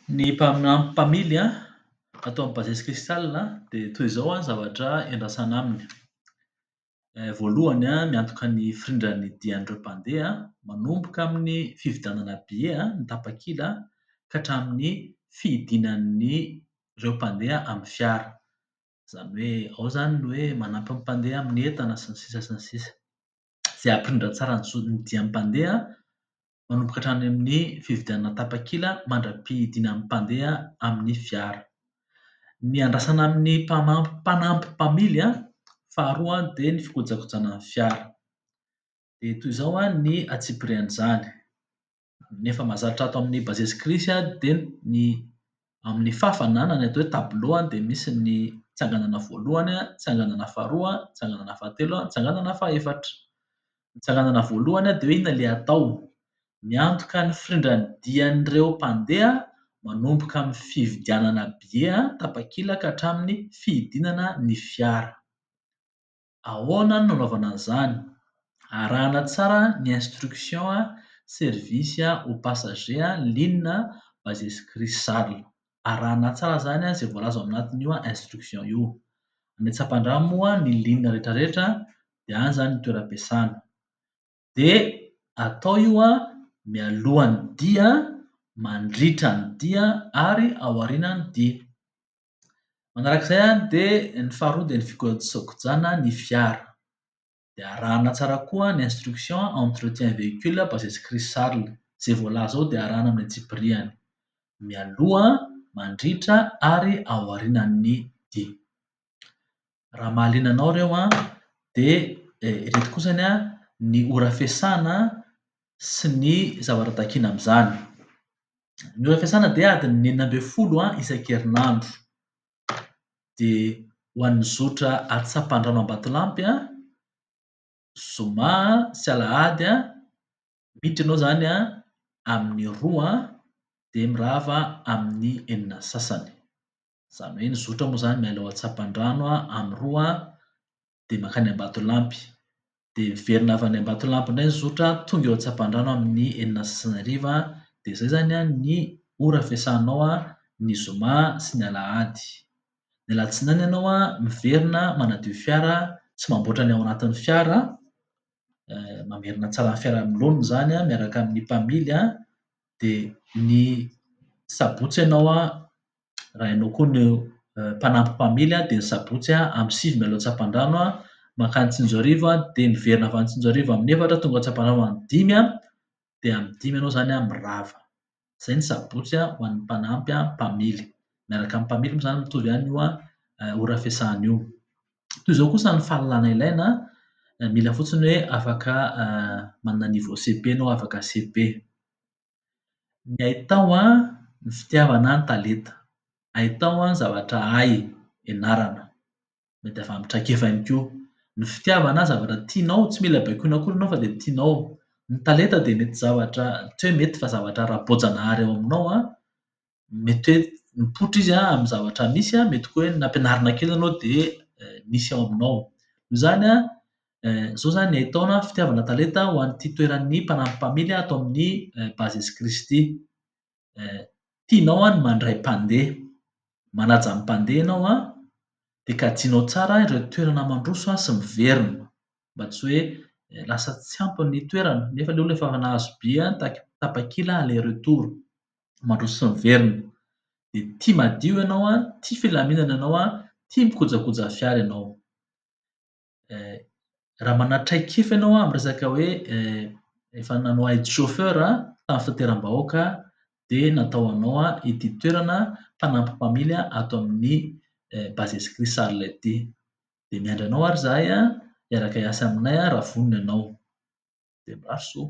Ny mpamily atao amin'ny basese cristal dia toy izao ny zavatra iandrasana aminy. Voalohany miantoka ny firidrany dian'ireo mpandeha manomboka amin'ny fifidianana billet ny tapakila ka hatramin'ny fidinan'ny ireo mpandeha amin'ny fiara. Izany hoe ao izany ny hoe manampy ny mpandeha amin'ny entana sy ny sisa sy ny sisa. Izay hampirindra tsara ny dian'ny mpandeha manomboka hatrany amin'ny fifidianana tapakila mandra-pihidinan'ny mpandeha amin'ny fiara. Ny andrasana amin'ny mpanampy mpamily faharoa dia ny fikojakojana ny fiara. Dia toy izao ny atsipirian'izany. Nefa mahazatra ato amin'ny basese cris dia ny amin'ny fafana na ny atao hoe tabilao dia misy ny tsanganana voalohany, tsanganana faharoa, tsanganana fahatelo, tsanganana fahaefatra. Ny tsanganana voalohany dia hoe inona ilay atao. Miantoka ny firidrany dian'ireo mpandeha manomboka amin'ny fividianana billet tapakila ka hatramin'ny fihidinana ny fiara. Ahoana no nanaovana an'izany? Arahana tsara ny instruction service aux passagers ligne basese cristal. Arahana tsara izany izay voalaza ao anatin'io instruction io. Any Antsapandrano ny ligne rehetrarehetra dia any izany ny toeram-piasana. Dia atao io mialohan'ny dia, mandritra ny dia ary aorianan'ny dia. Manarak'izay dia ny faharoa dia ny fikojakojana ny fiara. Dia arahana tsara koa ny instruction entretien véhicule basese cristal izay voalaza ao dia arahana amin'ny atsipiriany. Mialoha, mandritra ary aorianan'ny dia. Raha mahaliana anao ireo dia ireto kosa ny ora fiasana sy ny zavatra takiana amin'izany. Ny ora fiasana dia adiny 400 isan-kerinandro. Dia ho an'ny zotra Antsapandrano Ambatolampy zoma sy alahady miditra ianao izany amin'ny 2 dia mirava amin'ny 9 sasany. Izany hoe ny zotra moa izany miala ao Antsapandrano amin'ny 2 dia mankany Ambatolampy. Dia miverina avy any Ambatolampy indray ny zotra tonga eo Antsapandrano amin'ny 9 sasany hariva. Dia izay izany ny ora fiasanao ny zoma sy ny alahady. Ny alatsinainy ianao miverina manadio fiara, tsy mamboatra ny ao anatin'ny fiara, mamerina tsara ny fiara milonona izany miaraka amin'ny mpamily. Dia ny sabotsy ianao raha ianao koa no mpanampy mpamily dia ny sabotsy amin'ny 7 miala ao Antsapandrano mankany Tsinjoarivo dia miverina avy any Tsinjoarivo amin'ny 4 tonga ao Antsapandrano amin'ny 5 dia amin'ny 5 ianao izany mirava. Izay ny sabotsy ho an'ny mpanampy mpamily. Miaraka amin'ny mpamily moa izany mitovy ihany io ora fiasana io. Toy izao kosa ny fahalalana ilaina, mila fotsiny hoe afaka manana niveau CP ianao, afaka CP. Ny haitao ny fitiavana ny talenta. Haitao ny zavatra hay ianarana. Mety avy amin'ny traikefa ihany koa. Ny fitiavana zavatra tianao, tsy mila baikoina akory ianao fa dia tianao. Ny talenta dia mety zavatra tsy hoe mety fa zavatra ara-boajanahary ao aminao. Mety hoe mipoitra izy amin'ny zavatra misy, mety koa hoe nampianarina kely ianao dia nisy ao aminao. Noho izany izao izany ny haitao fitiavana talenta ho an'ity toeran'ny mpanampy mpamily ato amin'ny basese cris ity. Tianao ny mandray mpandeha, manaja ny mpandeha ianao dia kajianao tsara ireo toerana mandroso sy miverina mba tsy hoe lasa tsy ampy ny toerana. Nefa ilay olona efa nahazo billet tapakila aller retour mandroso sy miverina. Dia tia madio ianao, tia filaminana ianao, tia mikojakoja fiara ianao. Raha manana traikefa ianao amin'ny resaka hoe efa nanao aide chauffeur tamin'ny fitateram-bahoaka dia natao anao ity toerana mpanampy mpamily ato amin'ny basese cristal ity. Dia miandry anao ary izahay hiaraka hiasa aminay raha vonona ianao. Dia mirahasoa.